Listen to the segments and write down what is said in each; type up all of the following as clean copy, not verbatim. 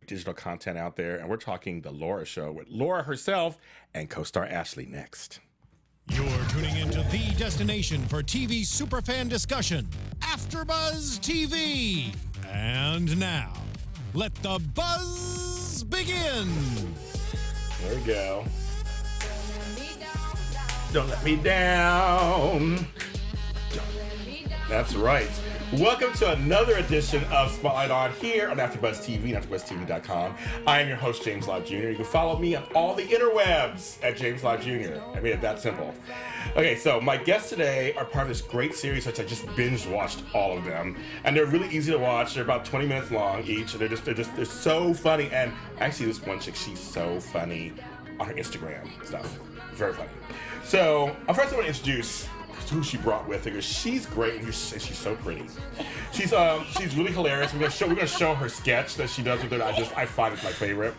digital content out there, and we're talking The Laura Show with Laura herself and co-star Ashley next. You're tuning into the destination for TV superfan discussion, AFTERBUZZ TV. And now, let the buzz begin. There we go. Don't let me down. That's right. Welcome to another edition of Spotlight On here on AfterBuzz TV and AfterBuzzTV.com. I am your host, James Lott Jr. You can follow me on all the interwebs at James Lott Jr. I made it that simple. Okay, so my guests today are part of this great series, which I just binge watched all of them, and they're really easy to watch. They're about 20 minutes long each, and they're so funny. And actually, this one chick, she's so funny on her Instagram stuff, very funny. So first, I want to introduce who she brought with her, because she's great and she's so pretty. She's really hilarious. We're gonna show her sketch that she does with her. I find it my favorite.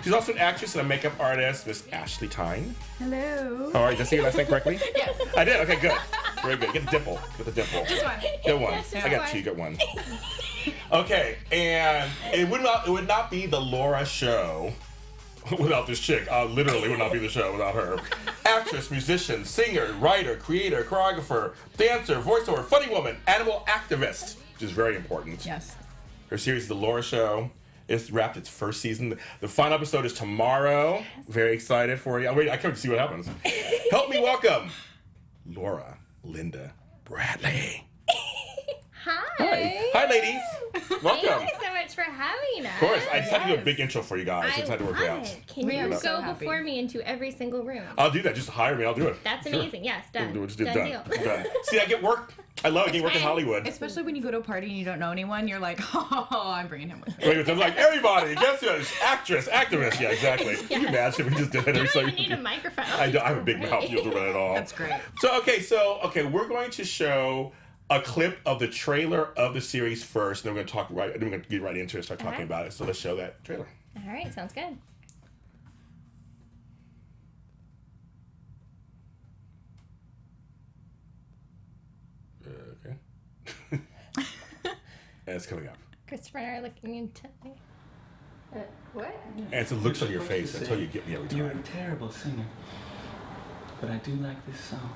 She's also an actress and a makeup artist, Miss Ashley Tyne. Hello. All right, did I say your last name correctly? Yes. I did. Okay, good. Very good. Get the dimple. Get the dimple. Just one. Get one. I got two. Get one. Okay, and it would not be the Laura Show without this chick. Literally would not be the show without her. Actress, musician, singer, writer, creator, choreographer, dancer, voiceover, funny woman, animal activist, which is very important. Yes. Her series, The Laura Show, it's wrapped its first season. The final episode is tomorrow. Yes. Very excited for you. Wait, I can't wait to see what happens. Help me welcome Laura Linda Bradley. Hi. Hi, ladies. Welcome. Thank you so much for having us. Of course. I just had to do a big intro for you guys. I just had to work it out. Can you go before me into every single room? I'll do that. Just hire me. I'll do it. That's amazing. Yes, done. We'll do it. Done deal. Done. See, I get work. I love getting work in Hollywood. Especially when you go to a party and you don't know anyone, you're like, oh, I'm bringing him with me. Wait, I'm like, everybody, guess who? Actress, activist. Yeah, exactly. Yes. Can you imagine if we just did that? You don't even need a microphone. I have a big mouth. You'll do that at all. That's great. So, we're going to show a clip of the trailer of the series first, and then we're going to get right into it and start talking about it. So let's show that trailer. All right, sounds good. Okay. And it's coming up. Christopher and I are looking intently. What? And it's the looks on your face until you get me every time. You're a terrible singer, but I do like this song.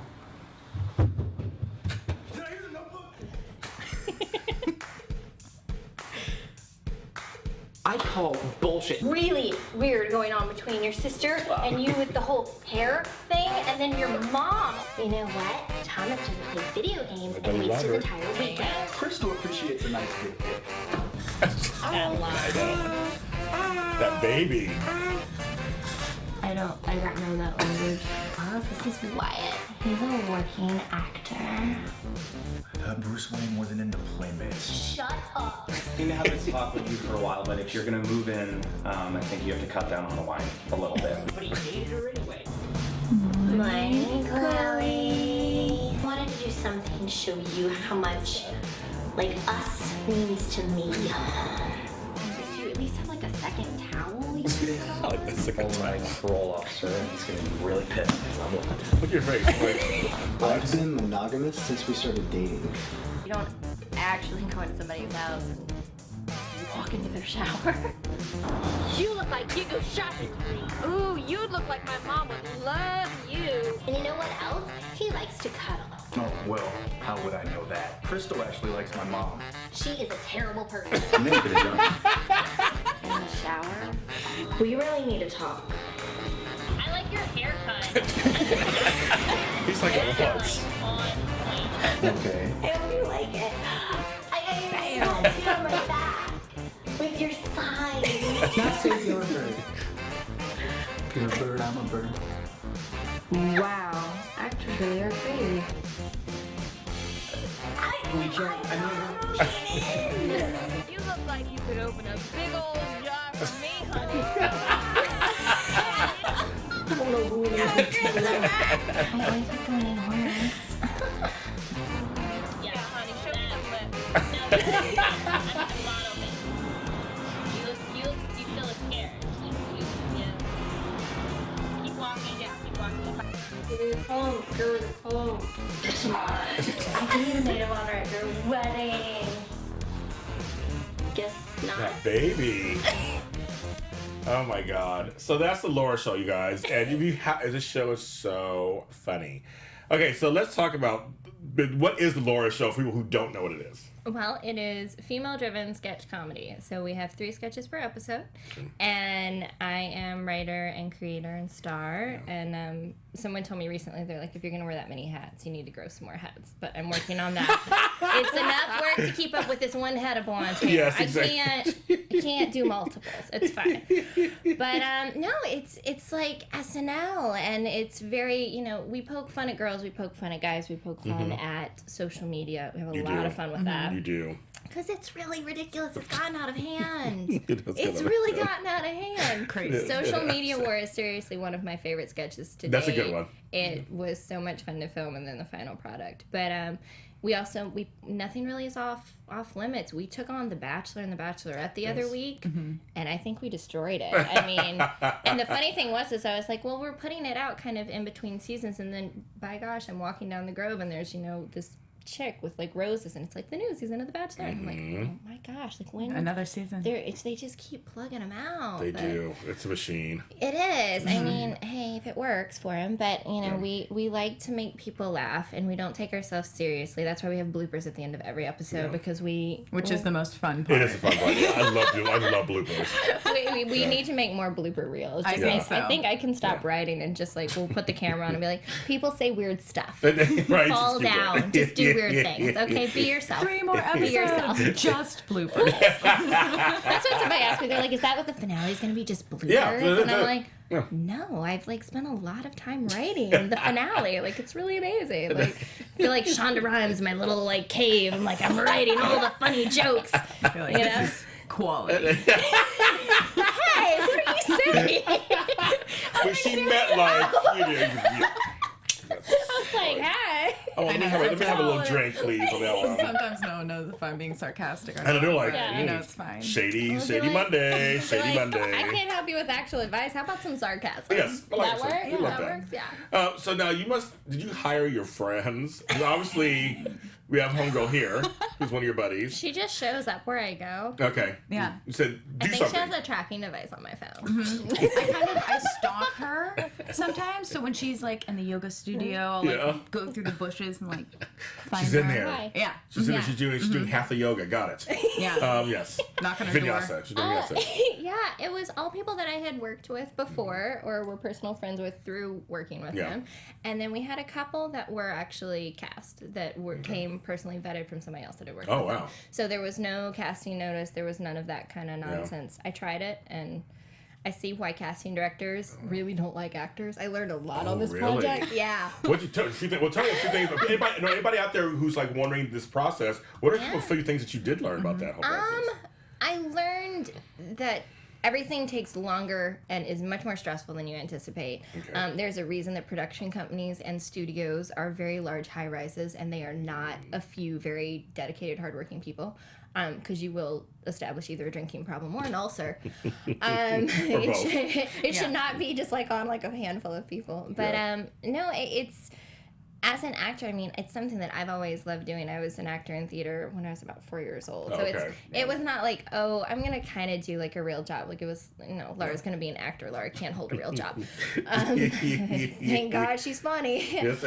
I call bullshit. Really weird going on between your sister and you with the whole hair thing, and then your mom. You know what? Thomas doesn't play video games and wastes his entire weekend. Crystal appreciates a nice big hit. I know. That baby. I don't know that language. Oh, this is Wyatt. He's a working actor. Bruce Wayne wasn't into playmates. Shut up. I've been to have this talk with you for a while, but if you're gonna move in, I think you have to cut down on the wine a little bit. But he dated her anyway. Morning, Chloe. I wanted to do something to show you how much, like, us means to me. Do you at least have, like, a second towel? I like the second time. Roll officer, he's gonna be really pissed. Look at your face. I've been monogamous since we started dating. You don't actually go into somebody's house and walk into their shower. You look like you go shopping to me. Ooh, you'd look like my mom would love you. And you know what else? He likes to cuddle. Oh, well, how would I know that? Crystal actually likes my mom. She is a terrible person. Maybe could have done it. In the shower? We really need to talk. I like your haircut. He's like, oh, what? Okay. I hope you like it. I got you on my back with your sign. Not safe, you're a bird. If you're a bird, I'm a bird. Wow, actors really are crazy. You look like you could open a big old jar for me, honey. I always like going in horrors. Yeah, honey, show me some lips. Now, that's a lot of it. You still look scared. Yeah. Keep walking, yeah, keep walking. Go home. I need a maid of honor at your wedding. Guess not. That baby. Oh my God! So that's the Laura show, you guys, and this show is so funny. Okay, so let's talk about what is the Laura show for people who don't know what it is. Well, it is female-driven sketch comedy. So we have 3 sketches per episode, and I am writer and creator and star. And someone told me recently, they're like, if you're going to wear that many hats, you need to grow some more heads. But I'm working on that. It's enough work to keep up with this one head of blonde hair. Yes, exactly. I can't do multiples. It's fine. But no, it's like SNL, and it's very, you know, we poke fun at girls, we poke fun at guys, we poke fun at social media. We have a lot of fun with that. You do. Because it's really ridiculous. It's gotten out of hand. It's It's really gotten out of hand. Crazy. Social Media War is seriously one of my favorite sketches to That's a date. good one. It was so much fun to film, and then the final product. But nothing really is off limits. We took on The Bachelor and The Bachelorette the other week, and I think we destroyed it. I mean, and the funny thing was I was like, well, we're putting it out kind of in between seasons, and then by gosh, I'm walking down the Grove, and there's, you know, this chick with like roses, and it's like the new season of The Bachelor. I'm like, oh my gosh, like when Another season. they just keep plugging them out. They But do. It's a machine. it is. I mean, hey, if it works for him, but you know, we like to make people laugh, and we don't take ourselves seriously. That's why we have bloopers at the end of every episode, because Which is the most fun part. It is a fun part. Yeah, I love bloopers. we need to make more blooper reels. I think so. I think I can stop writing and just like we'll put the camera on and be like, people say weird stuff. Right, Fall just keep down. going. Just do weird things. Okay, be yourself. 3 more Be yourself. episodes. Just bloopers. That's what somebody asked me. They're like, "Is that what the finale is going to be? Just bloopers?" Yeah, and I'm like, yeah. "No, I've like spent a lot of time writing the finale. Like, it's really amazing. Like, I feel like Shonda Rhimes in my little like cave. I'm like, I'm writing all the funny jokes. I feel like You this know? is quality. Hey, what are you saying? But she meant like, I was like, "Hi." oh, let me have a little drink, please. On that one. Sometimes no one knows if I'm being sarcastic or And not. they're like, Yeah. You know, it's fine. Shady like- Monday, They're Shady like, Monday. I can't help you with actual advice. How about some sarcasm? Yes, I like that work? we love that that. works. Yeah. So now did you hire your friends? 'Cause obviously, we have homegirl here, who's one of your buddies. She just shows up where I go. Okay. Yeah. You said I do think something. she has a tracking device on my phone. I stalk her sometimes. So when she's like in the yoga studio, I'll like Yeah. go through the bushes and like find She's her. in there. Hi. Yeah. She's yeah. doing half the yoga. Got it. Yeah. Yes. Knock on her door. Vinyasa. She's doing vinyasa. Yeah, it was all people that I had worked with before or were personal friends with through working with Yeah. them. And then we had a couple that were actually cast that came personally vetted from somebody else that had worked Oh, with them. wow. So there was no casting notice. There was none of that kind of nonsense. I tried it, and I see why casting directors really don't like actors. I learned a lot on this really? project. Yeah. What'd you tell? Tell me a few things. Anybody out there who's like wondering this process? What are a few things that you did learn about that whole process? I learned that everything takes longer and is much more stressful than you anticipate. Okay. There's a reason that production companies and studios are very large high-rises, and they are not a few very dedicated, hardworking people. Because you will establish either a drinking problem or an ulcer. It should not be just like on like a handful of people. But no, it's as an actor, I mean, it's something that I've always loved doing. I was an actor in theater when I was about 4 years old. So Okay. it was not like, oh, I'm going to kind of do like a real job. Like it was, Laura's going to be an actor. Laura can't hold a real job. Thank God she's funny. Yes.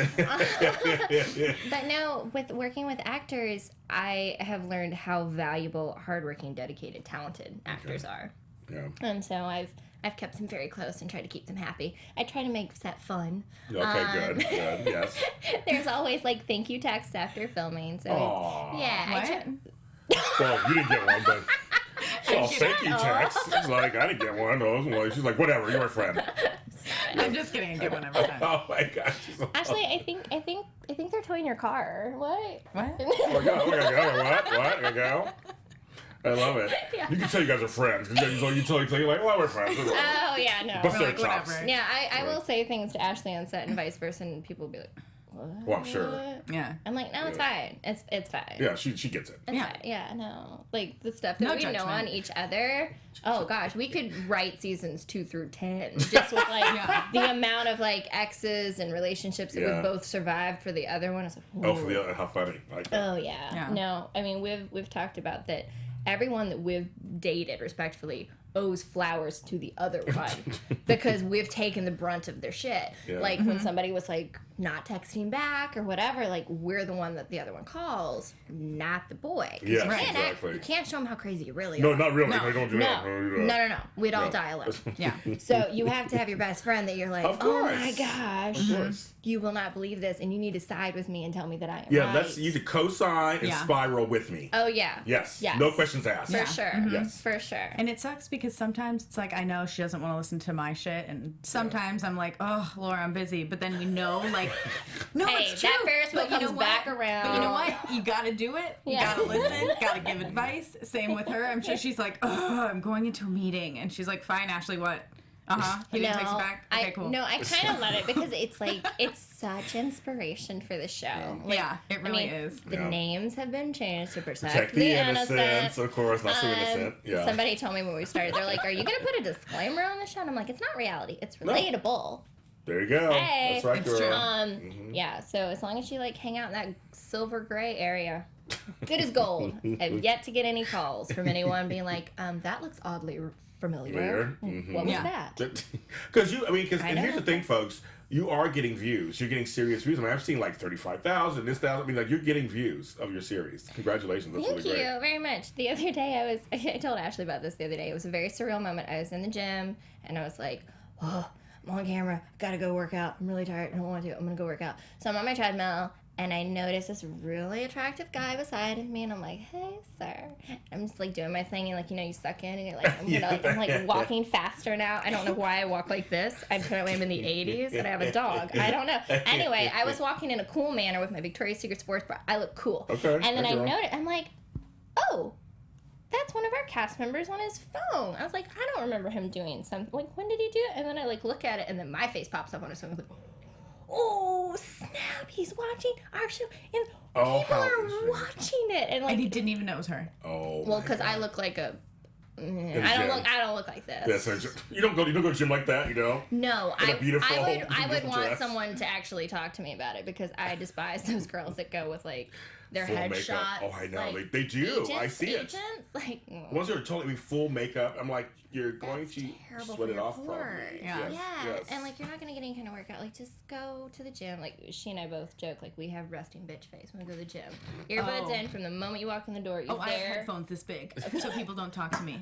But no, with working with actors, I have learned how valuable, hardworking, dedicated, talented actors are. Yeah. And so I've kept them very close and tried to keep them happy. I try to make set fun. Okay, good, yes. There's always like thank you texts after filming. So Aw. yeah, Well, you didn't get one, but thank you, text. It's like I didn't get one. Well, she's like, whatever, you're my friend. I'm just kidding. I get one every time. Oh my gosh. Actually, I think they're towing your car. What? What? Oh my god, what? I gotta go. I love it. Yeah. You can tell you guys are friends because you tell you like, well, we're friends. Oh yeah, no. Bust their like, chops. whatever. Yeah, I will say things to Ashley on set and vice versa, and people will be like, what? Well, I'm sure. Yeah. I'm like, no, it's fine. It's fine. Yeah, she gets it. It's Yeah. fine. Yeah, no. Like the stuff that No we know judgment. on each other. Oh gosh, we could write seasons 2 through 10 just with like the amount of like exes and relationships that Yeah. we both survived for the other one. It's like, Oh, for the other, how funny. Like that. oh yeah. Yeah. No, I mean we've talked about that. Everyone that we've dated respectfully owes flowers to the other one because we've taken the brunt of their shit. Yeah. Like when somebody was like not texting back or whatever, like we're the one that the other one calls, not the boy. 'Cause Yes, you can't exactly. you can't show them how crazy you really No, are. not really. No. No, don't do No, that. no. We'd all die alone. Yeah. So you have to have your best friend that you're like, Of oh my course. gosh, Of course. you will not believe this, and you need to side with me and tell me that I am Yeah, right. let's use the co-sign and Yeah. spiral with me. Oh yeah. Yes. Yes. No questions asked. For Yeah. sure. Yes. For sure. And it sucks because sometimes it's like I know she doesn't want to listen to my shit, and sometimes I'm like, oh, Laura, I'm busy. But then we know, like, no, Hey, it's true. that Ferris wheel But you know comes what? back around. But you know what? You gotta do it. You Yeah. gotta listen. Gotta give advice. Same with her. I'm sure she's like, oh, I'm going into a meeting, and she's like, fine, Ashley, what? He didn't text you back. Okay, cool. No, I kind of love it because it's like it's such inspiration for the show. Like, Yeah, it really is. The Yeah. names have been changed to protect, Protect the innocence, of course, not so Um, innocent. Yeah. Somebody told me when we started, they're like, "Are you gonna put a disclaimer on the show?" And I'm like, "It's not reality. It's relatable." There you go. Hey. That's right, It's girl. true. Yeah. So as long as you like hang out in that silver gray area, good as gold. I've yet to get any calls from anyone being like, "That looks oddly familiar. Weird. What was Yeah. that?" Because and know. here's the thing, folks. You are getting views. You're getting serious views. I mean, I've seen like 35,000, this thousand. I mean, like you're getting views of your series. Congratulations. That's Thank really you great. very much. The other day I told Ashley about this the other day. It was a very surreal moment. I was in the gym and I was like, oh, I'm on camera. Gotta go work out. I'm really tired. I don't want to. I'm gonna go work out. So I'm on my treadmill and I noticed this really attractive guy beside of me and I'm like, hey, sir. I'm just like doing my thing and like, you suck in and you're like, I'm like walking faster now. I don't know why I walk like this. Apparently I'm in the 80s and I have a dog. I don't know. Anyway, I was walking in a cool manner with my Victoria's Secret sports bra. I look cool. Okay, And then that's I all. noticed, I'm like, oh, that's one of our cast members on his phone. I was like, I don't remember him doing something. Like, when did he do it? And then I like look at it and then my face pops up on his phone. I was like, oh, snap, he's watching our show. And Oh, people how are interesting. watching it. And like, And he didn't even know it was her. Oh. well, my because I God. look like a... I gym. don't look like this. Yeah, so you don't go to the gym like that, No, In a beautiful- I would beautiful want dress. someone to actually talk to me about it because I despise those girls that go with like their Full headshots. makeup. Oh, I know. Like, They do. I agents- see it. agents, like, Once you're totally full makeup, I'm like, you're going That's to terrible sweat for it your off pores. probably. Yeah. yeah, and like you're not gonna get any kind of workout. Like just go to the gym. Like she and I both joke like we have resting bitch face when we go to the gym. Earbuds Oh. in from the moment you walk in the door. You're Oh, I have there. headphones this big, so people don't talk to me.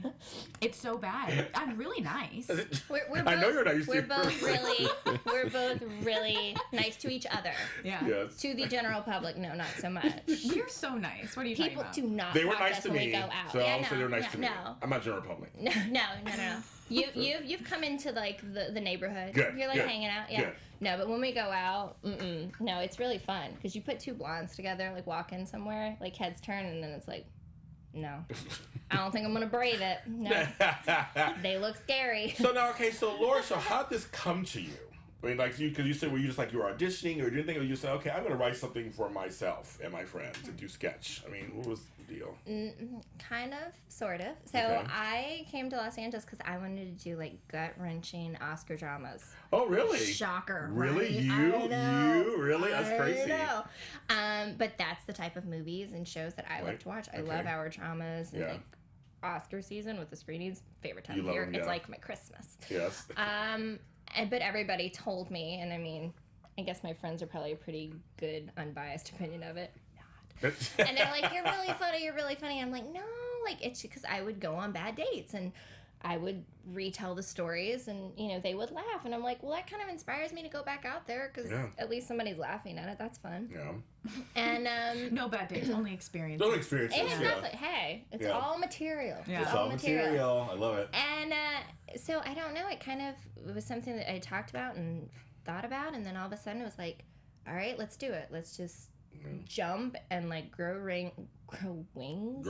It's so bad. I'm really nice. We're I know you're nice. We're both really nice to each other. Yeah. Yes. To the general public, no, not so much. You're so nice. What are you People talking do not. They were watch nice us to when we me, go out. so Yeah, I'll say they were nice to me. No. I'm not General Public. No. You've come into like the neighborhood. Good, You're like good, hanging out. Yeah. good. No, but when we go out, no, it's really fun because you put two blondes together, like walk in somewhere, like heads turn, and then it's like, no, I don't think I'm gonna brave it. No, they look scary. So now, okay, so Laura, so how did this come to you? I mean, like, because you said, were you just like you were auditioning, or did you said, okay, I'm gonna write something for myself and my friends and do sketch? I mean, what was the deal? Kind of, sort of. So Okay. I came to Los Angeles because I wanted to do like gut wrenching Oscar dramas. Oh, really? Shocker. Really? Right? You? I know. You? Really? That's crazy. I know. But that's the type of movies and shows that I love Right. to watch. I Okay. love our dramas and Yeah. like Oscar season with the screenings. Favorite time You of love year. them, It's yeah. like my Christmas. Yes. But everybody told me, and I mean, I guess my friends are probably a pretty good, unbiased opinion of it. Not. And they're like, you're really funny, you're really funny. I'm like, no, like, it's because I would go on bad dates and I would retell the stories and, they would laugh. And I'm like, well, that kind of inspires me to go back out there because Yeah. at least somebody's laughing at it. That's fun. Yeah. And, No bad dates, only experience. Don't experience this. exactly. Hey, it's Yeah. all material. Yeah. It's all material. I love it. And so I don't know. It was something that I talked about and thought about, and then all of a sudden it was like, all right, let's do it. Let's just jump and like grow wings.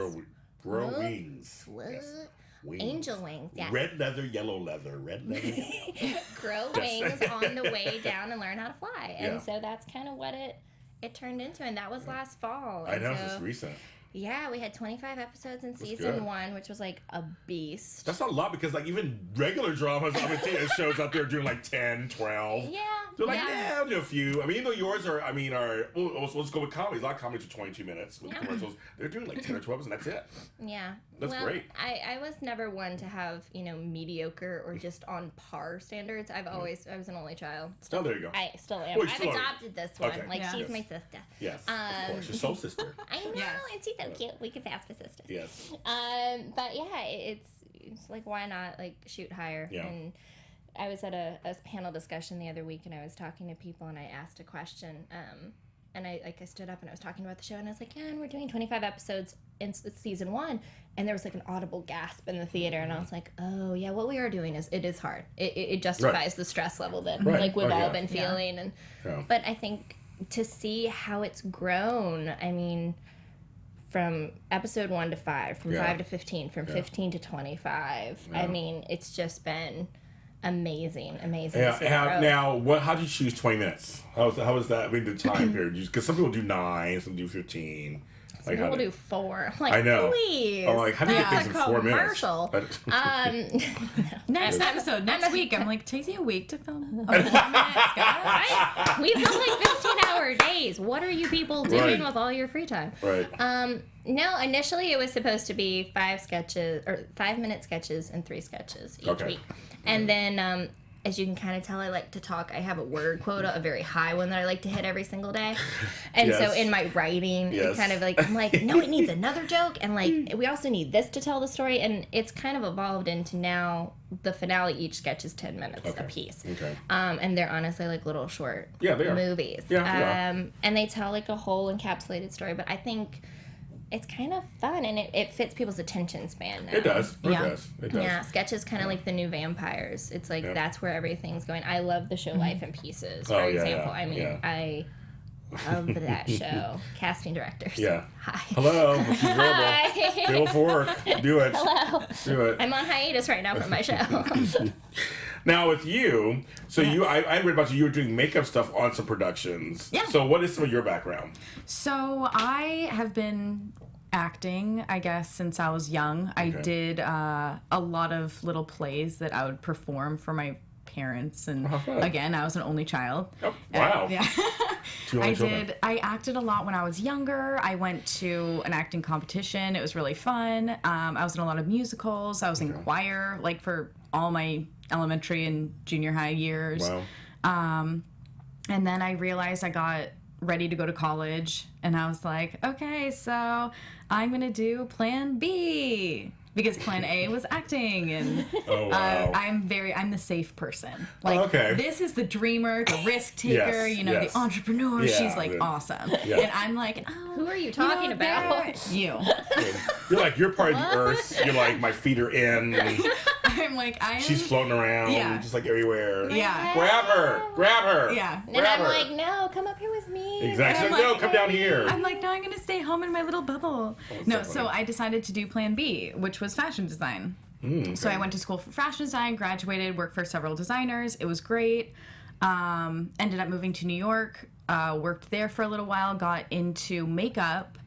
Grow What? wings. What? Yes. Wings. Angel wings. Yeah. Red leather, yellow leather. Red leather. Yellow. Grow wings on the way down and learn how to fly. Yeah. And so that's kind of what it turned into, and that was last fall. I And know, so, it's recent. yeah, we had 25 episodes in good. season 1, which was like a beast. That's not a lot because, like, even regular dramas, I mean, there's shows out there doing like 10, 12. Yeah, They're like, yeah, I'll do a few. I mean, even though yours are, well, let's go with comedies. A lot of comedies are 22 minutes with the commercials. They're doing like 10 or 12, and that's it. Yeah. That's great. I was never one to have, mediocre or just on par standards. I was an only child. Oh, there you go. I still am. Well, I've still adopted this one. Okay. Like, Yeah. she's Yes. my sister. Yes, of course. Your soul sister. I know, Yes. and she's so cute. We could pass for sisters. Yes. But yeah, it's like, why not, like, shoot higher? Yeah. And I was at a panel discussion the other week, and I was talking to people, and I asked a question, and I stood up and I was talking about the show, and I was like, yeah, and we're doing 25 episodes in season 1, and there was like an audible gasp in the theater, and I was like, oh yeah, what we are doing is hard. It justifies the stress level that like we've all been feeling, and but I think to see how it's grown, I mean, from episode 1 to 5, from 5 to 15, from 15 to 25, I mean, it's just been amazing to see the growth. Now, how did you choose 20 minutes? How was that? I mean, the time period, because some people do 9, some do 15. Some people do 4. I'm like, I know. please. I'm like, how do you get things in 4 minutes? Commercial. Next episode, next week. I'm like, takes you a week to film. Right? We film like 15-hour days. What are you people doing with all your free time? Right. No, initially it was supposed to be 5-minute sketches and 3 sketches each week. And then, as you can kind of tell, I like to talk. I have a word quota, a very high one that I like to hit every single day. And so in my writing, it kind of like, I'm like, no, it needs another joke. And like, we also need this to tell the story. And it's kind of evolved into now the finale, each sketch is 10 minutes a piece. Okay. And they're honestly like little short movies. Yeah, and they tell like a whole encapsulated story. But I think it's kind of fun, and it fits people's attention span now. It does. It does. Yeah, sketch is kind of like the new vampires. It's like that's where everything's going. I love the show Life in Pieces, for example. I mean, I love that show. Casting directors. Yeah. Hi. Hello. She's available. Hi. Available for work. Do it. Hello. Do it. I'm on hiatus right now from my show. Now with you, so I read about you were doing makeup stuff on some productions. Yeah. So what is some of your background? So I have been acting, I guess, since I was young. I did a lot of little plays that I would perform for my parents, and again, I was an only child. Oh, wow. Yeah. I acted a lot when I was younger. I went to an acting competition. It was really fun. I was in a lot of musicals. I was in choir, like, for all my elementary and junior high years. Wow. And then I realized I got ready to go to college, and I was like, okay, so I'm gonna do plan B, because plan A was acting, and I'm the safe person. Like, this is the dreamer, the risk taker, the entrepreneur. She's like awesome. Yeah. And I'm like, oh, who are you talking about? You. You're part of the earth. You're like, my feet are in. And I'm like, she's floating around, just like everywhere. Yeah. Grab her. Yeah. And I'm like, no, come up here with me. Exactly. Like, no, come down here. I'm like, no, I'm gonna stay home in my little bubble. So I decided to do plan B, which was fashion design. So I went to school for fashion design, graduated, worked for several designers. It was great. Ended up moving to New York, worked there for a little while, got into makeup.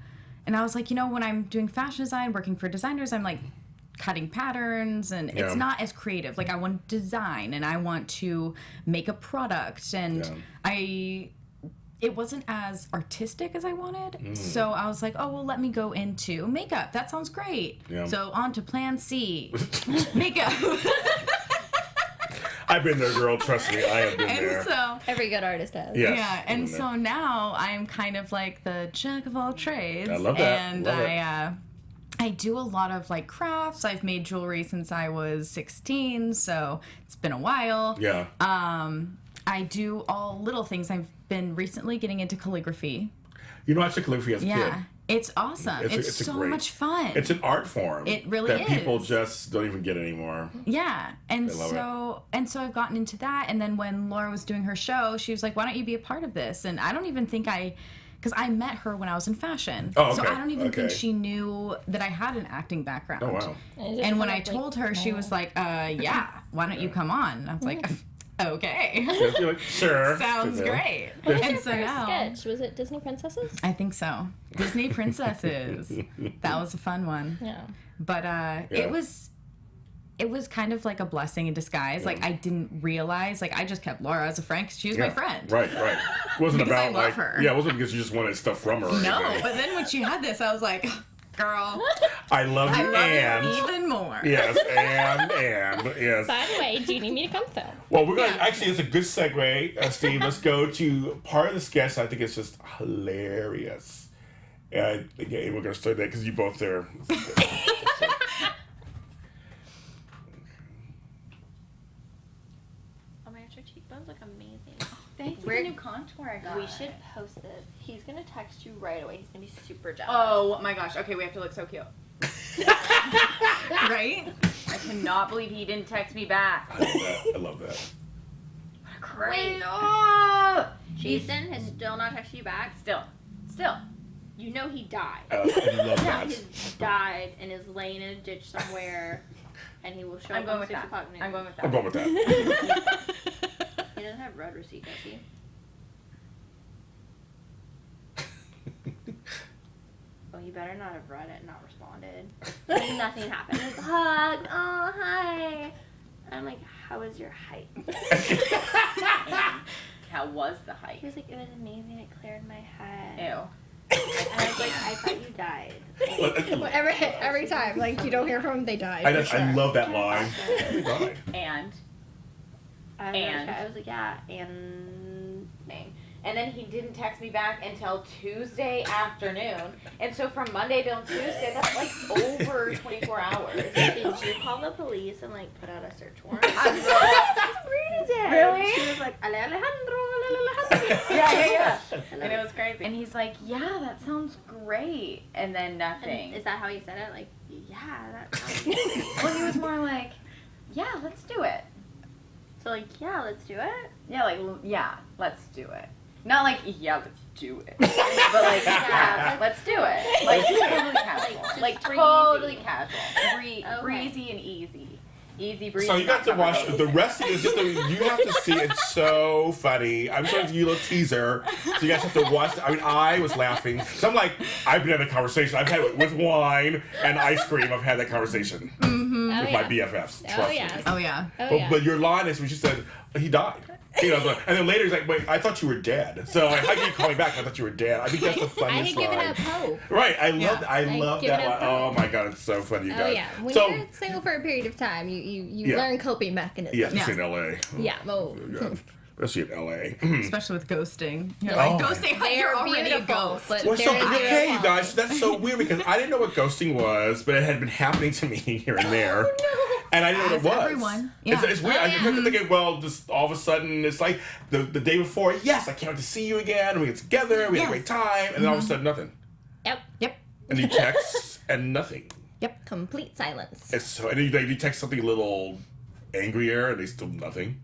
And I was like, when I'm doing fashion design, working for designers, I'm like cutting patterns, and it's not as creative. Like, I want to design, and I want to make a product, and it wasn't as artistic as I wanted. So I was like, oh, well, let me go into makeup. That sounds great. Yeah. So on to plan C. Makeup. I've been there, girl. Trust me, I have been there. So every good artist has. Yes, yeah, and so now I'm kind of like the jack of all trades. I love that. And I do a lot of like crafts. I've made jewelry since I was 16, so it's been a while. Yeah. I do all little things. I've been recently getting into calligraphy. I took calligraphy as a kid. It's awesome. It's so much fun. It's an art form. It really is. That people just don't even get anymore. Yeah. And so I've gotten into that. And then when Laura was doing her show, she was like, why don't you be a part of this? And I don't even think because I met her when I was in fashion. Oh, okay. So I don't even think she knew that I had an acting background. Oh, wow. And when I told her, she was like, yeah, why don't you come on? And I was like, okay. You're like, sure. Sounds great. What was and your so first now, sketch? Was it Disney Princesses? I think so. Disney Princesses. That was a fun one. Yeah. But it was it was kind of like a blessing in disguise. Yeah. Like, I didn't realize, like, I just kept Laura as a friend 'cause she was my friend. Right. It wasn't Because I about, love like, her. yeah, it wasn't because you just wanted stuff from her. Or No, anything. but then when she had this, I was like, girl, I love you, I love and. you even more. Yes, and, yes. By the way, do you need me to come film? Well, we're going to, actually, it's a good segue, Steve. Let's go to part of the sketch. I think it's just hilarious. And again, we're going to start that because you both there. Oh my gosh, your cheekbones look amazing. Thanks for the new contour I got. We should post this. He's gonna text you right away. He's gonna be super jealous. Oh my gosh. Okay, we have to look so cute. Right? I cannot believe he didn't text me back. I love that. Great. Oh! Jason has still not texted you back. Still. You know he died. I love that. He's died and is laying in a ditch somewhere, and he will show I'm up going on with 6 that. o'clock news. I'm going with I'm that. going with that. He doesn't have road receipt, does he? Oh, you better not have read it and not responded. Like nothing happened. It was hugged. Oh, hi. I'm like, how was your hike? How was the hike? He was like, it was amazing. It cleared my head. Ew. And I was like, I thought you died. Every time, like, you don't hear from them, they die. I love that line. He died. And I was like, yeah, and and then he didn't text me back until Tuesday afternoon. And so from Monday till Tuesday, that's like over 24 hours. did you call the police and like put out a search warrant? Really? She was like, Alejandro. Yeah. And it was crazy. And he's like, yeah, that sounds great. And then nothing. Is that how he said it? Like, yeah, that sounds Well, he was more like, yeah, let's do it. So like, yeah, let's do it. Yeah, let's do it. Not like, yeah, let's do it. But like, yeah, let's do it. Like, totally casual. just Like, breezy. totally casual. Okay. Breezy and easy. Easy breezy. So you got to not watch complicated. the rest of this. You have to see. It's so funny. I'm showing you a little teaser, so you guys have to watch. I mean, I was laughing. So I'm like, I've been having a conversation. I've had it with wine and ice cream. I've had that conversation with my BFFs. Trust me. Oh, yeah. But your line is when she said he died. You know, and then later he's like, "Wait, I thought you were dead." So like, how can you call me back? I thought you were dead. I think that's the I funniest had given line. up hope. Right, I love, Yeah. I Like, love given that up line. Oh hope. my god, it's so funny, you Oh guys. yeah, when So you're single for a period of time, you Yeah. learn coping mechanisms. yeah, especially in LA. Yeah. Oh. Yeah, especially in LA. Especially with ghosting. You're Oh. like, ghosting, They you're are already a beautiful, ghost. but Well, so there is zero okay, you guys, quality. that's so weird because I didn't know what ghosting was, but it had been happening to me here and there. And I didn't know what it As was. everyone. It's, Yeah. it's weird. I kept thinking, well, just all of a sudden, it's like the day before, yes, I can't wait to see you again. We get together, we have a great time. And then all of a sudden, nothing. Yep. And you text, and nothing. Complete silence. It's so, and then you text something a little angrier, and they still nothing.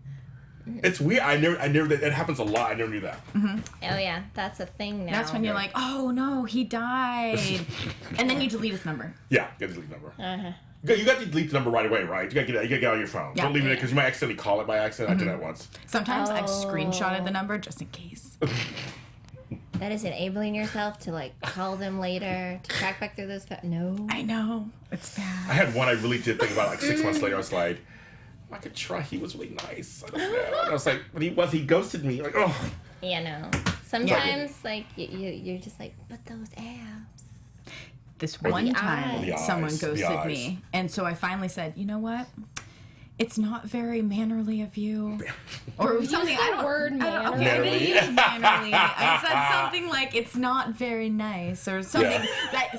It's weird. I never, that it happens a lot. I never knew that. Oh yeah, that's a thing now. That's when you're like, oh no, he died. And then you delete his number. Yeah, get the delete number. Uh-huh. You got to delete the number right away, right? You got to get it on your phone. Yeah. Don't leave it in because you might accidentally call it by accident. I did that once. Sometimes I've screenshotted the number just in case. That is enabling yourself to like call them later to track back through those. No. I know. It's I bad. had one I really did think about like 6 months later. I was like, I could try. He was really nice. I don't know. And I was like, but he ghosted me. Like, oh. Yeah, no. Sometimes like you're just like, but those abs. This Or one the time, eyes. someone The ghosted eyes. me. And so I finally said, you know what? It's not very mannerly of you. Or something. I don't word I don't- mannerly. okay, I didn't use mannerly. I said Mannerly. something like it's not very nice or something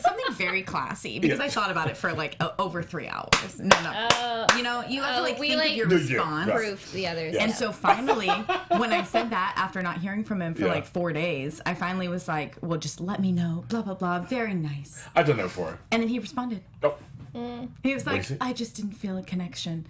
something very classy because Yeah. I thought about it for like over 3 hours. No. You know, you have to like we, think like, of your No, yeah, response. right. Proof the others. And so finally, when I said that after not hearing from him for Yeah. like 4 days, I finally was like, well, just let me know, blah, blah, blah. Very nice. I've done that before. And then he responded. Oh, He was like, is it? I just didn't feel a connection.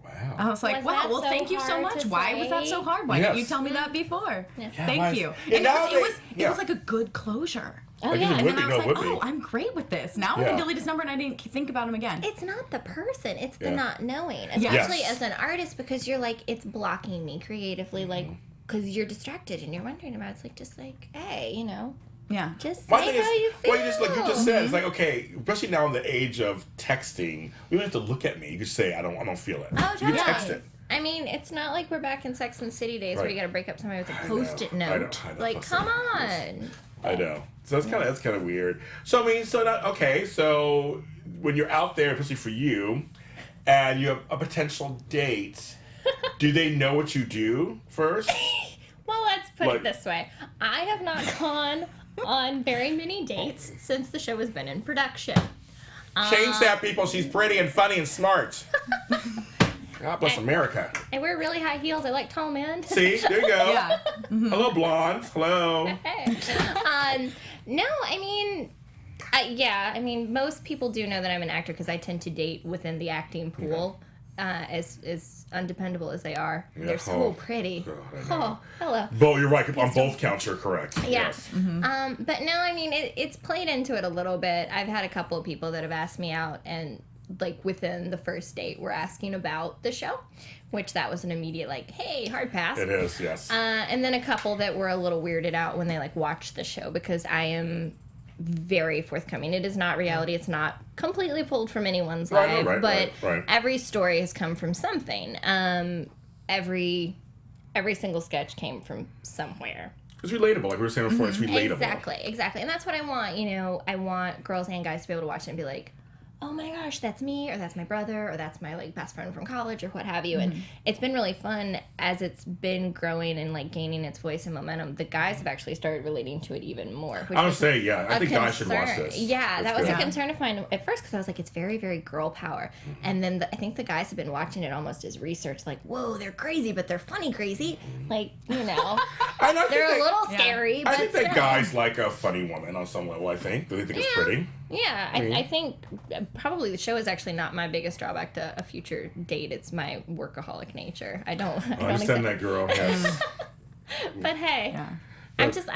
I wow. was like, Was wow, that well, so thank you so hard much. to Why was that say? so hard? Why didn't you Yes. tell me that before? Yeah, Thank why is- you. Yeah, And now it they- was yeah. like a good closure. Oh Like, yeah. it And would then be, I no, was it like, would be. oh, I'm great with this. Now I Yeah. can delete his number and I didn't think about him again. It's not the person, it's the Yeah. not knowing. Yes. Especially as an artist because you're like, it's blocking me creatively, like, because you're distracted and you're wondering about it. It's like, just like, hey, you know, Yeah. Just My say thing how is, you feel. well, you just like you just said, it's like, okay, especially now in the age of texting, you don't have to look at me. You just say, I don't feel it. Oh, You totally. can text it. I mean, it's not like we're back in Sex and the City days where Right. you got to break up somebody with a I post-it know. I note. know. Like, come on. I know. So that's kind of weird. So I mean, so when you're out there, especially for you, and you have a potential date, do they know what you do first? Well, let's put Like- it this way. I have not gone on very many dates since the show has been in production. Change that, people. She's pretty and funny and smart. God bless America. I wear really high heels. I like tall men. See, there you go. Yeah. Hello, blondes. Hello. No, I mean, I mean, most people do know that I'm an actor because I tend to date within the acting pool. As undependable as they are, Yeah. they're so pretty. God, I know. Oh, hello. Bo, you're right. On both counts, you're correct. Yeah. Yes. But no, I mean, it's played into it a little bit. I've had a couple of people that have asked me out, and like within the first date, were asking about the show, which that was an immediate like, hey, hard pass. It is, yes. And then a couple that were a little weirded out when they like watched the show because I am very forthcoming. It is not reality. It's not completely pulled from anyone's life, but right. every story has come from something. Every single sketch came from somewhere. It's relatable, like we were saying before. It's relatable. Exactly. And that's what I want. You know, I want girls and guys to be able to watch it and be like, oh my gosh, that's me, or that's my brother, or that's my like best friend from college, or what have you. And it's been really fun as it's been growing and like gaining its voice and momentum. The guys have actually started relating to it even more. Which I would was say, yeah, I a think guys should watch concern. this. Yeah, It's that was good. a concern of mine at first because I was like, it's very, very girl power. And then I think the guys have been watching it almost as research, like, whoa, they're crazy, but they're funny crazy. Like, you know, And I think they're that- a little scary, but I think that still. guys like a funny woman on some level, I think. Do they think it's pretty? Yeah, I think probably the show is actually not my biggest drawback to a future date. It's my workaholic nature. I don't I understand that, girl. Yes. But hey, Yeah. I'm just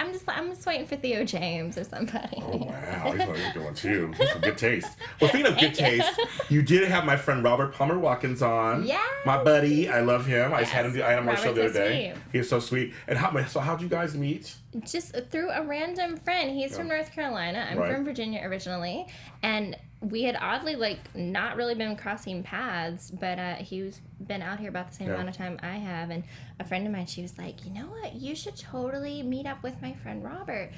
waiting for Theo James or somebody. Oh, wow. He's a good one, too. He's some good taste. Well, speaking of good taste, you did have my friend Robert Palmer Watkins on. Yeah. My buddy. I love him. I just had him on my show the Robert's other so day. sweet. He is so sweet. And how'd you guys meet? Just through a random friend. He's from North Carolina. I'm Right. from Virginia originally, and we had oddly not really been crossing paths, but he's been out here about the same amount of time I have. And a friend of mine, she was like, you know what, you should totally meet up with my friend Robert.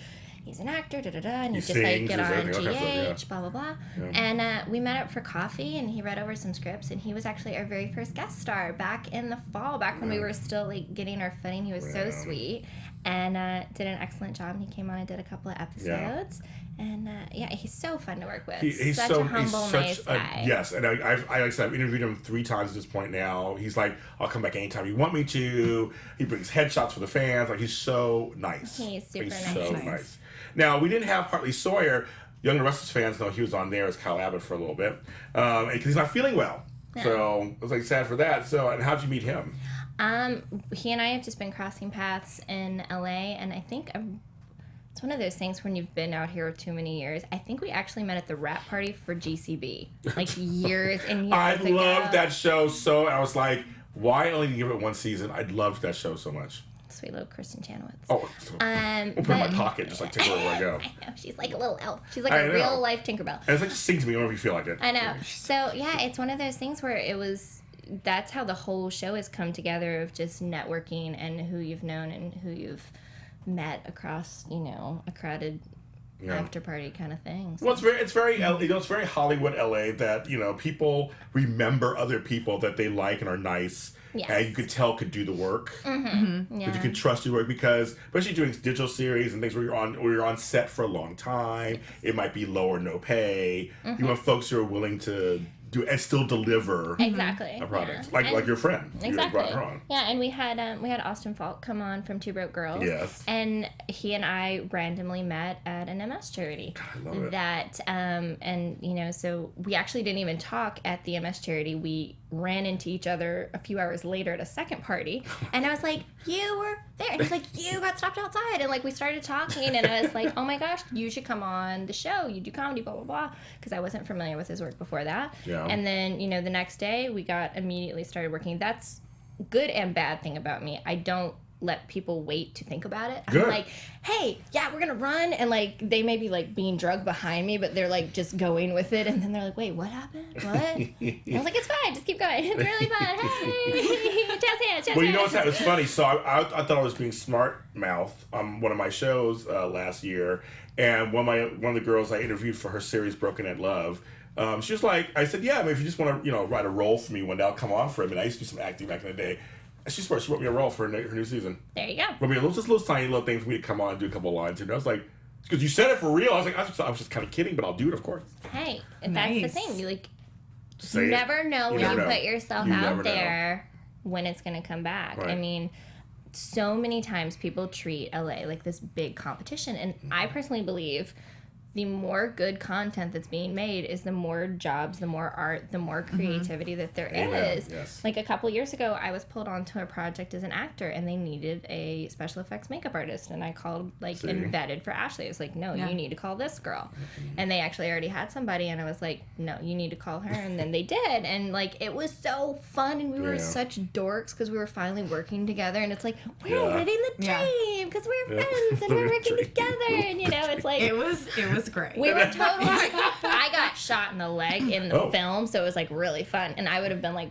He's an actor, and He you just like sings, get does on everything, all kinds of GH, stuff, blah blah blah. Yeah. And we met up for coffee, and he read over some scripts, and he was actually our very first guest star back in the fall, back when we were still like getting our footing. He was so sweet, and did an excellent job. And he came on and did a couple of episodes. And he's so fun to work with. He's such a humble, nice guy. Yes, and I like I said, I've interviewed him 3 times at this point now. He's like, I'll come back anytime you want me to. He brings headshots for the fans. Like, he's so nice. He's super nice. so Nice. nice. Now, we didn't have Hartley Sawyer. Young and Restless fans know he was on there as Kyle Abbott for a little bit. Because he's not feeling well. So I was like sad for that. So, and how'd you meet him? He and I have just been crossing paths in LA, and I think it's one of those things when you've been out here too many years. I think we actually met at the rap party for GCB, like years and years I ago. loved that show so. I was like, why only give it 1 season? I loved that show so much. Sweet little Kristen Chenoweth. Oh, so, I'll put it in my pocket, just like take her wherever I go. I know, she's like a little elf. She's like I a know. real life Tinkerbell. And it's like, just sing to me whenever you feel like it. I know. So yeah, it's one of those things where that's how the whole show has come together, of just networking and who you've known and who you've met across, a crowded after party kind of thing. So. Well, it's very Hollywood LA that, people remember other people that they like and are nice. Yes. And you could tell could do the work. Yeah. That you can trust your work, because especially doing digital series and things where you're on set for a long time, it might be low or no pay. You want folks who are willing to do and still deliver Exactly. a product, Yeah. like your friend. You Exactly. brought her on. Yeah, and we had Austin Falk come on from Two Broke Girls. Yes. And he and I randomly met at an MS charity. I love it. That so we actually didn't even talk at the MS charity. We ran into each other a few hours later at a second party, and I was like, "You were there," and he's like, "You got stopped outside," and like we started talking, and I was like, "Oh my gosh, you should come on the show. You do comedy, blah blah blah," because I wasn't familiar with his work before that. Yeah. And then the next day we got immediately started working. That's good and bad thing about me. I don't let people wait to think about it. Good. I'm like, hey, yeah, we're gonna run, and like they may be like being drugged behind me, but they're like just going with it, and then they're like, wait, what happened? What? I was like, it's fine, just keep going. It's really fun. Hey, chest hands, chest Well, you know hands. what's that? It's funny. So I thought I was being smart mouth on one of my shows last year, and one of the girls I interviewed for her series Broken at Love. She was like, I said, yeah, I mean, if you just want to, write a role for me one day, I'll come on for it. I mean, I used to do some acting back in the day. And she wrote me a role for her new season. There you go. Wrote me just little tiny little thing for me to come on and do a couple of lines. And I was like, because you said it for real. I was like, I was just kind of kidding, but I'll do it, of course. Hey, and that's the thing. You like Say it. never know when never you know. put yourself You out never know. there when it's gonna come back. I Right. mean, so many times people treat LA like this big competition, and I personally believe the more good content that's being made is the more jobs, the more art, the more creativity that there Amen. is. Yes. Like a couple years ago, I was pulled onto a project as an actor, and they needed a special effects makeup artist, and I called See? and vetted for Ashley. I was like, no, Yeah. you need to call this girl. And they actually already had somebody, and I was like, no, you need to call her. And then they did, and like it was so fun, and we were Yeah. such dorks because we were finally working together, and it's like we're Yeah. living the Yeah. dream because we're Yeah. friends and we're working Dream. together, and it's like It was great. we were totally. I got shot in the leg in the Oh. film, so it was like really fun, and I would have been like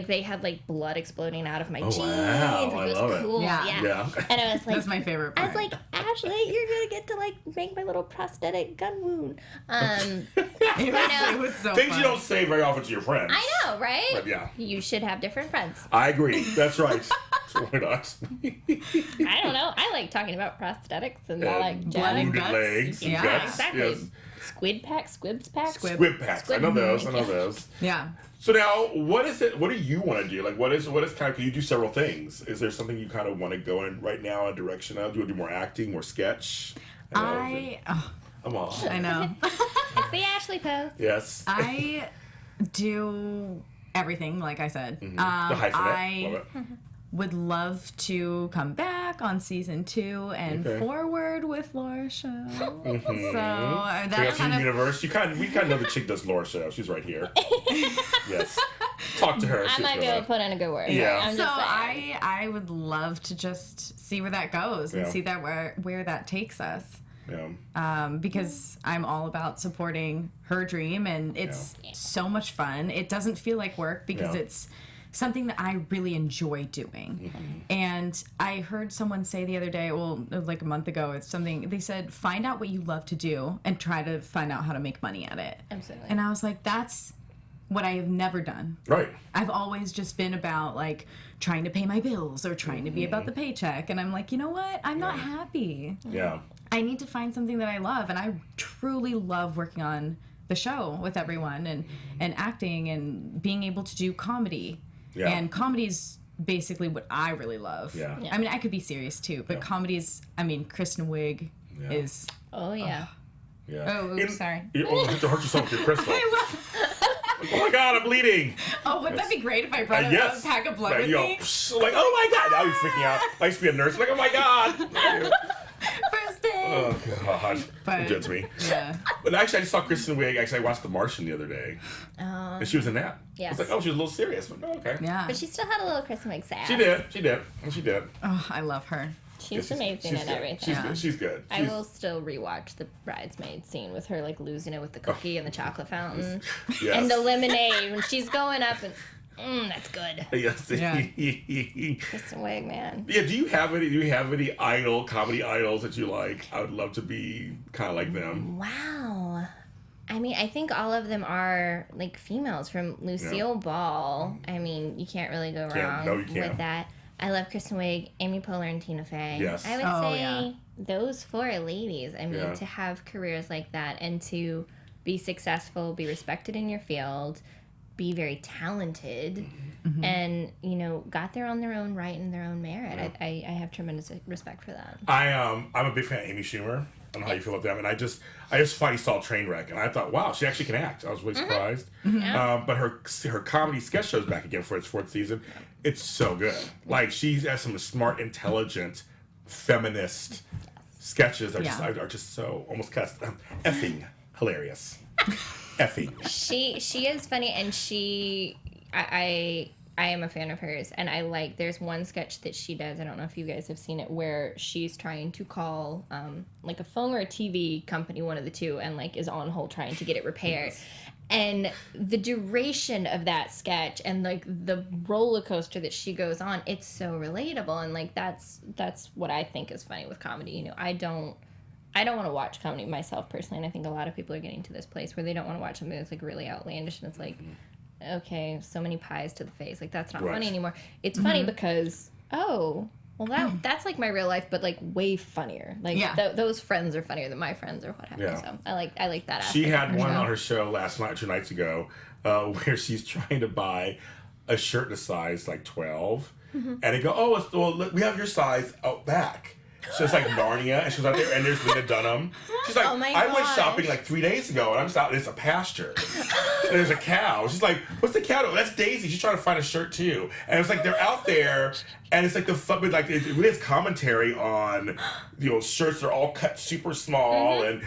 they had like blood exploding out of my jeans. wow. Like, I it was love it. cool. Yeah. Yeah. And I was like, That's my favorite I part. was like, Ashley, you're gonna get to like make my little prosthetic gun wound. it was so Things fun. you don't say very often to your friends. I know, right? But yeah. You should have different friends. I agree. That's right. So why not? I don't know. I like talking about prosthetics and I like blood and Wounded guts. legs and Yeah, guts. exactly. Yes. Squid pack, squibs pack. Squib packs. I know those. I know those. Yeah. So now, what is it? What do you want to do? Like, what is kind of? Because you do several things. Is there something you kind of want to go in right now in direction of? Do you want to do more acting, more sketch? I'm all. I know. It's the Ashley pose. Yes. I do everything, like I said. the hyphenate. I Love it. would love to come back on season 2 and Okay. forward with Laura Show. So We got that's some kind of universe. We kind of know the chick does Laura show. She's right here. Yes. Talk to her. I She's might be gonna- able to put in a good word. Yeah. I'm so just saying. I would love to just see where that goes and Yeah. see that where that takes us. Yeah. Because I'm all about supporting her dream, and it's so much fun. It doesn't feel like work because Yeah. it's something that I really enjoy doing. And I heard someone say the other day, well, like a month ago, it's something, they said, find out what you love to do and try to find out how to make money at it. Absolutely. And I was like, that's what I have never done. Right. I've always just been about like trying to pay my bills or trying to be about the paycheck. And I'm like, you know what? I'm not happy. Yeah. I need to find something that I love. And I truly love working on the show with everyone and acting and being able to do comedy. Yeah. And comedy's basically what I really love. Yeah. I mean, I could be serious too, but comedy's, I mean, Kristen Wiig Yeah. is... Oh, yeah. Yeah. Oh, oops, sorry. You don't have to hurt yourself with your crystal. Oh my God, I'm bleeding. Oh, wouldn't that be great if I brought Yes. a pack of blood Right, with you go, me? psh, like, oh my God. Now you're freaking out. I used to be a nurse. Like, oh my God. First day. Oh God. But- Don't judge me. Yeah. But actually, I just saw Kristen Wiig. Actually, I watched The Martian the other day. And she was in that. I Yes. was like, oh, she was a little serious. But oh, okay. Yeah. But she still had a little Kristen Wiig sass. She did. She did. She did. Oh, I love her. She's amazing she's at good. everything. She's good. She's good. I She's- will still rewatch the bridesmaid scene with her like losing it with the cookie and the chocolate fountain Yes. and the lemonade when she's going up and that's good. Yes. Yeah. Kristen Wiig, man. Yeah, do you have any comedy idols that you like? I would love to be kind of like them. Wow. I mean, I think all of them are like females from Lucille Ball. I mean, you can't really go wrong no, you can't. with that. I love Kristen Wiig, Amy Poehler, and Tina Fey. Yes. I would Oh, say yeah. those four ladies. I mean, Yeah. to have careers like that and to be successful, be respected in your field, be very talented, and, you know, got there on their own right and their own merit. I have tremendous respect for that. I'm a big fan of Amy Schumer. I don't know how you feel about them, and I just finally saw Trainwreck, and I thought, wow, she actually can act. I was really surprised. But her comedy sketch show's back again for its 4th season. It's so good. Like, she has some smart, intelligent, feminist sketches that are just so almost effing hilarious. Effing. She is funny, and I I am a fan of hers, and there's one sketch that she does, I don't know if you guys have seen it, where she's trying to call like a phone or a TV company, one of the two, and like is on hold trying to get it repaired. And the duration of that sketch and like the roller coaster that she goes on, it's so relatable, and like that's what I think is funny with comedy. You know, I don't want to watch comedy myself personally, and I think a lot of people are getting to this place where they don't want to watch something that's like really outlandish, and it's like, okay, so many pies to the face, like that's not funny anymore. It's funny because that's like my real life, but like way funnier. Like those friends are funnier than my friends or what have you. So I like that aspect. She had one on her show last night, 2 nights ago, where she's trying to buy a shirt in a size like 12, and they go, we have your size out back. So it's like Narnia, and she's out there, and there's Lena Dunham. She's like, I went shopping like 3 days ago, and I'm just out, it's a pasture. And there's a cow. She's like, what's the cow doing? That's Daisy. She's trying to find a shirt too. And it's like they're out there, and it's like the fun, but like it really is commentary on, you know, shirts that are all cut super small, and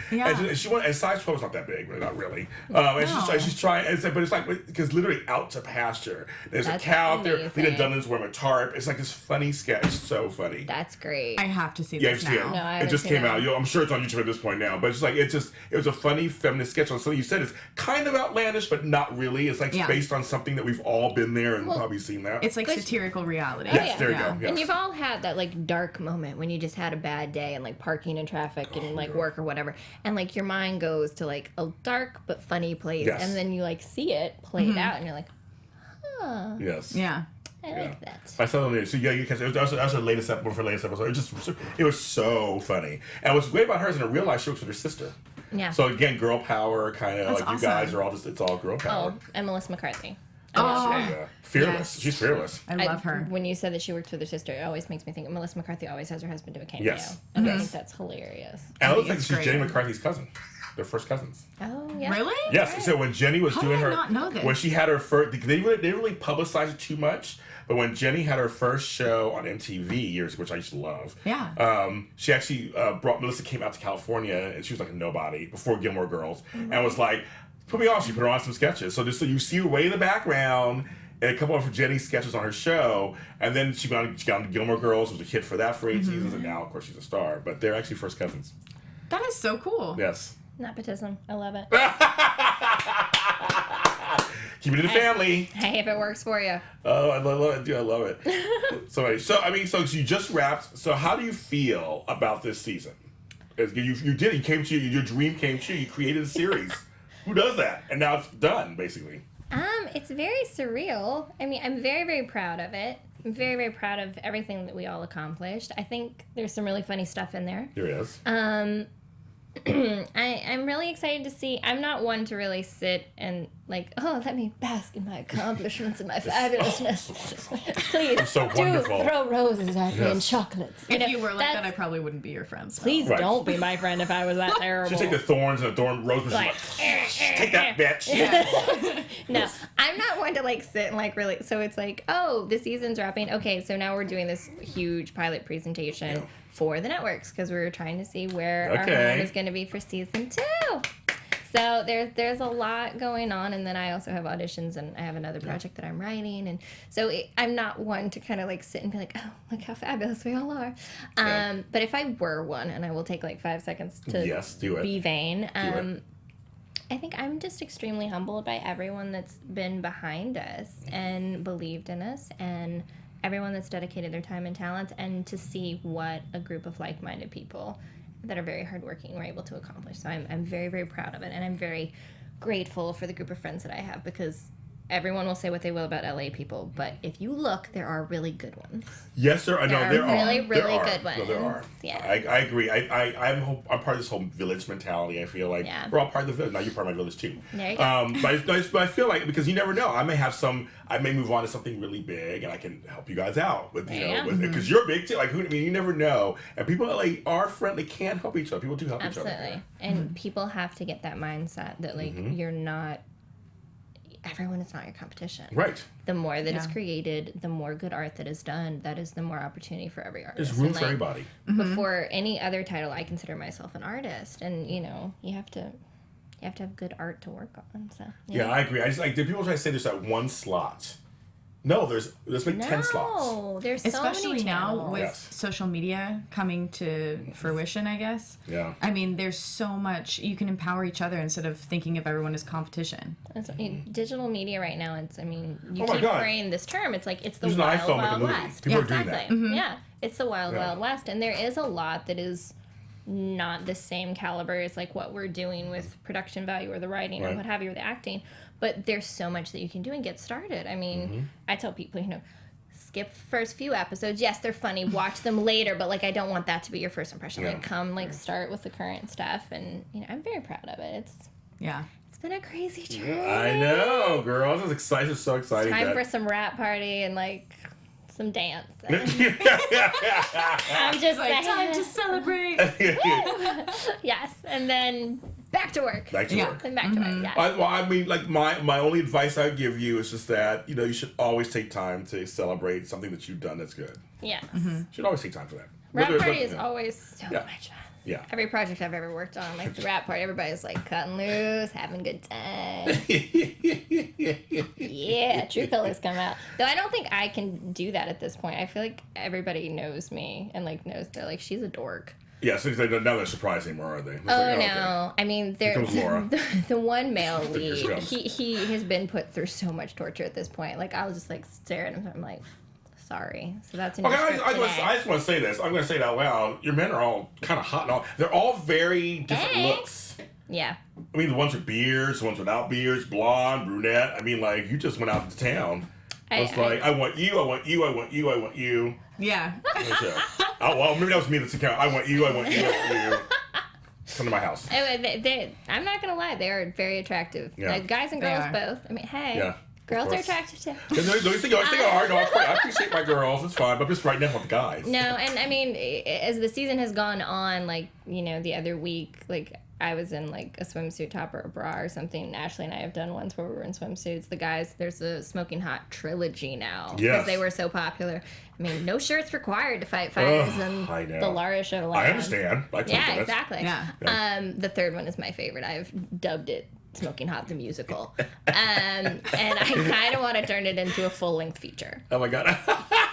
she went, and size 12 is not that big, but not really. And she's trying, and it's like, but it's like, because literally out to pasture. There's a cow out there. Lena Dunham's wearing a tarp. It's like this funny sketch, so funny. That's great. I have to see this now. No, it just came out. I'm sure it's on YouTube at this point now, but it's like it was a funny feminist sketch on something you said is kind of outlandish, but not really. It's like based on something that we've all been there and probably seen that. It's like satirical reality. Yes, there you go. Yes. And you've all had that like dark moment when you just had a bad day and like parking in traffic and like work or whatever, and like your mind goes to like a dark but funny place, and then you like see it played out, and you're like, huh. Yes. Yeah. I like that. I saw them. So because it was her latest episode. For latest episode, it was so funny. And what's great about her is in real life she works with her sister. Yeah. So again, girl power, kind of like awesome. you guys are all it's all girl power. Oh, and Melissa McCarthy. Fearless. Yes. She's fearless. I love her. When you said that she worked with her sister, it always makes me think Melissa McCarthy always has her husband do a cameo. Yes. And I think that's hilarious. And it looks like it's she's great. Jenny McCarthy's cousin. They're first cousins. Oh, yeah. Really? Yes. Right. So when Jenny was How doing did I her, not know this? when she had her first, they didn't really publicize it too much. But when Jenny had her first show on MTV years ago, which I used to love, she actually Melissa came out to California, and she was like a nobody before Gilmore Girls, and was like, put me on. She put her on some sketches. So just so you see her way in the background. And a couple of Jenny's sketches on her show, and then she got on Gilmore Girls, was a hit for that for 8 seasons, and now, of course, she's a star. But they're actually first cousins. That is so cool. Yes. Nepotism. I love it. Keep it in the family. Hey, if it works for you. Oh, I love it, dude. I love it. So you just wrapped. So how do you feel about this season? You did it. Your dream came true. You created a series. Who does that? And now it's done, basically. It's very surreal. I mean, I'm very, very proud of it. I'm very, very proud of everything that we all accomplished. I think there's some really funny stuff in there. There is. I'm really excited to see. I'm not one to really sit and like, let me bask in my accomplishments and my fabulousness. Please, I'm so wonderful. throw roses at me and chocolates. If you were like that, I probably wouldn't be your friend. So. Please don't be my friend if I was that terrible. She'd take the thorns and the thorn rose, and she's like, take that, bitch. No, I'm not one to like sit and like really. So it's like, the season's wrapping. Okay, so now we're doing this huge pilot presentation for the networks because we were trying to see where our home is going to be for season 2. So there's a lot going on, and then I also have auditions, and I have another project that I'm writing, and so I'm not one to kind of like sit and be like, look how fabulous we all are. But if I were one, and I will take like 5 seconds to do it. be vain, I think I'm just extremely humbled by everyone that's been behind us and believed in us, and everyone that's dedicated their time and talents, and to see what a group of like-minded people that are very hardworking were able to accomplish. So I'm very, very proud of it, and I'm very grateful for the group of friends that I have, because everyone will say what they will about LA people, but if you look, there are really good ones. Yes, there are. There are really good ones. No, there are. Yeah. I agree. I'm part of this whole village mentality. I feel like we're all part of the village. Now you're part of my village too. There you go. But I feel like, because you never know, I may move on to something really big, and I can help you guys out with because you're big too. Like you never know, and people like are friendly, can help each other. People do help each other. Absolutely, and people have to get that mindset that like you're not. Everyone is not your competition. Right. The more that is created, the more good art that is done, that is the more opportunity for every artist. There's room for everybody. Before any other title, I consider myself an artist, and you have to have good art to work on. So I agree. I just like, the people try to say there's that one slot No, there's like 10 slots. No, there's so Especially many now channels. with Yes. social media coming to fruition, I guess. Yeah. I mean, there's so much you can empower each other instead of thinking of everyone as competition. Digital media right now, it's, I mean, you Oh my keep God. saying this term, it's like, it's the Use an wild, iPhone, make a wild movie. west. People Yeah, are doing exactly. that. Yeah, it's the wild, Yeah. wild west. And there is a lot that is not the same caliber as like what we're doing with production value or the writing Right. or what have you, or the acting. But there's so much that you can do and get started. I mean, I tell people, skip first few episodes. Yes, they're funny. Watch them later, but like I don't want that to be your first impression. Yeah. Like come start with the current stuff, and I'm very proud of it. It's been a crazy journey. I know, girl. This is exciting. It's so exciting. Time that- for some rap party and like some dance. I'm I'm just Like, time to saying. celebrate. Yes, and then back to work. Back to Yeah. work. And back to work. Yeah. I mean, like my only advice I would give you is just that you should always take time to celebrate something that you've done that's good. Yes. You should always take time for that. Rap Whether- party is yeah. always so Yeah. much fun. Yeah. Every project I've ever worked on, like the rap party, everybody's like cutting loose, having a good time. Yeah, true colors come out. Though I don't think I can do that at this point. I feel like everybody knows me and like knows they're like, she's a dork. Yeah, so now they're surprised anymore, are they? It's Oh like, no! I mean, there comes Laura. the one male Here lead. she comes. He has been put through so much torture at this point. Like I'll just like stare at him. I'm like, sorry. So that's an Okay, script I today. just want to say this. I'm going to say it out loud. Your men are all kind of hot and all. They're all very different Hey. looks. Yeah. I mean, the ones with beards, the ones without beards, blonde, brunette. I mean, like, you just went out to town. I was like, I want you, I want you, I want you, I want you. Yeah. Oh, well, maybe that was me that's account. I want you, I want you, I want you. Come to my house. I'm not gonna lie, they are very attractive. Yeah. Like, guys and They girls are. both. I mean, hey, Yeah, of girls are course. attractive too. Those things are. No, I appreciate my girls. It's fine. But I'm just right now with the guys. No, and I mean, as the season has gone on, like, the other week, like, I was in, like, a swimsuit top or a bra or something. Ashley and I have done ones where we were in swimsuits. The guys, there's a Smoking Hot trilogy now. Yes. Because they were so popular. I mean, no shirts required to fight fires, and I know. the Laura show. I understand. I totally Yeah, get it. exactly. Yeah. The third one is my favorite. I've dubbed it Smoking Hot the Musical. And I kind of want to turn it into a full-length feature. Oh my god.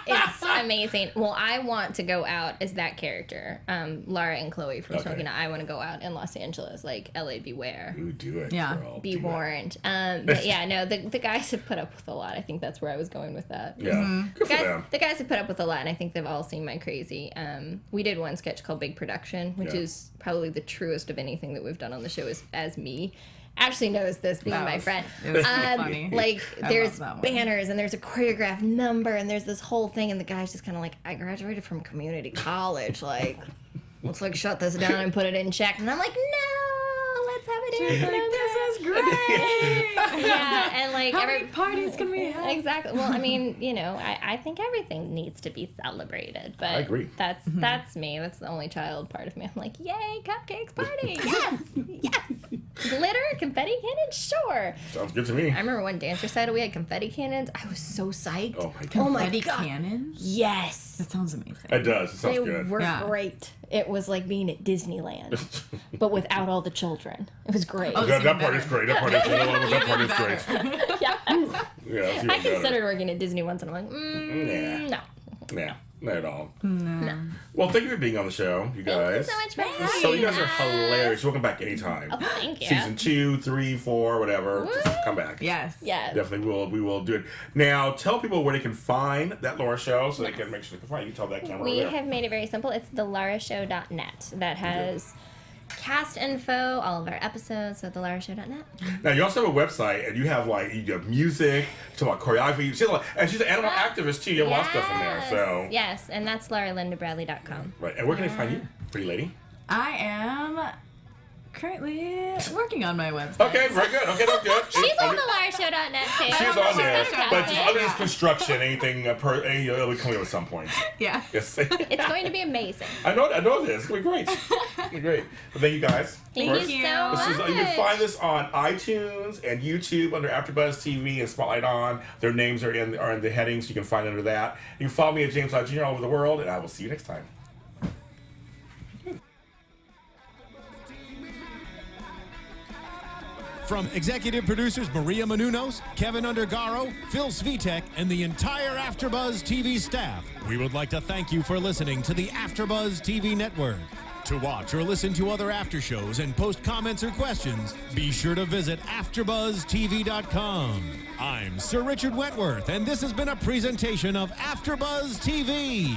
It's amazing. Well, I want to go out as that character, Lara and Chloe from Okay. Smoking Hot. I want to go out in Los Angeles, like LA beware. Ooh, do it. Yeah. Girl. Be Do it. warned. But yeah, no, the guys have put up with a lot. I think that's where I was going with that. Yeah. Good for them. The guys have put up with a lot, and I think they've all seen my crazy. We did one sketch called Big Production, which Yeah. is probably the truest of anything that we've done on the show as me. Ashley knows this, being That my was- friend. it was funny. Like, I there's love that one. banners, and there's a choreographed number, and there's this whole thing, and the guy's just kind of like, I graduated from community college. Like, let's, like, shut this down and put it in check. And I'm like, no, let's have it in. Like, this is great. Yeah, and, like, How many parties can we have? Exactly. Well, I mean, I think everything needs to be celebrated. But I agree. That's me. That's the only child part of me. I'm like, yay, cupcakes party. Yes, yes. Glitter, confetti cannons, sure. Sounds good to me. I remember one dance recital we had confetti cannons. I was so psyched. Oh my god. Oh my Confetti god. cannons? Yes. That sounds amazing. It does. It sounds They good. were Yeah. great. It was like being at Disneyland, but without all the children. It was great. Oh, that even part is better. great. That part is great. That part is Better. great. Yeah. Yeah, that's even I better. considered working at Disney once, and I'm like, no. Nah, not at all. No. Well, thank you for being on the show, you Thank you guys. so much for having So you guys are us. hilarious. Welcome back anytime. Oh, thank you. Season 2, 3, 4, whatever. Just Woo. come back. Yes. Yes. Definitely we will do it. Now, tell people where they can find that Laura show so they can make sure they can find it. You tell that camera We over there. have made it very simple. It's thelarashow.net. That has cast info, all of our episodes, so thelarashow.net. Now, you also have a website, and you have you have music, you talk about choreography. And she's an animal activist, too. You have a lot of stuff in there. So. Yes, and that's LaraLindaBradley.com. Right. And where can they find you, pretty lady? I am currently working on my website. Okay, very good. Okay, that's good. She's on Under- thelarashow.net too. She's on there, got but it. just under this construction, anything it'll be coming up at some point. Yeah. Yes. It's going to be amazing. I know this. It's gonna be great. It's gonna be great. Well, thank you guys. Thank First, you so this much. is, you can find this on iTunes and YouTube under AfterBuzz TV and Spotlight On. Their names are in the headings. You can find under that. You can follow me at James Lott Jr. all over the world, and I will see you next time. From executive producers Maria Menounos, Kevin Undergaro, Phil Svitek, and the entire AfterBuzz TV staff, we would like to thank you for listening to the AfterBuzz TV network. To watch or listen to other after shows and post comments or questions, be sure to visit AfterBuzzTV.com. I'm Sir Richard Wentworth, and this has been a presentation of AfterBuzz TV.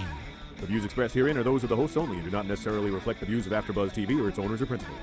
The views expressed herein are those of the hosts only and do not necessarily reflect the views of AfterBuzz TV or its owners or principals.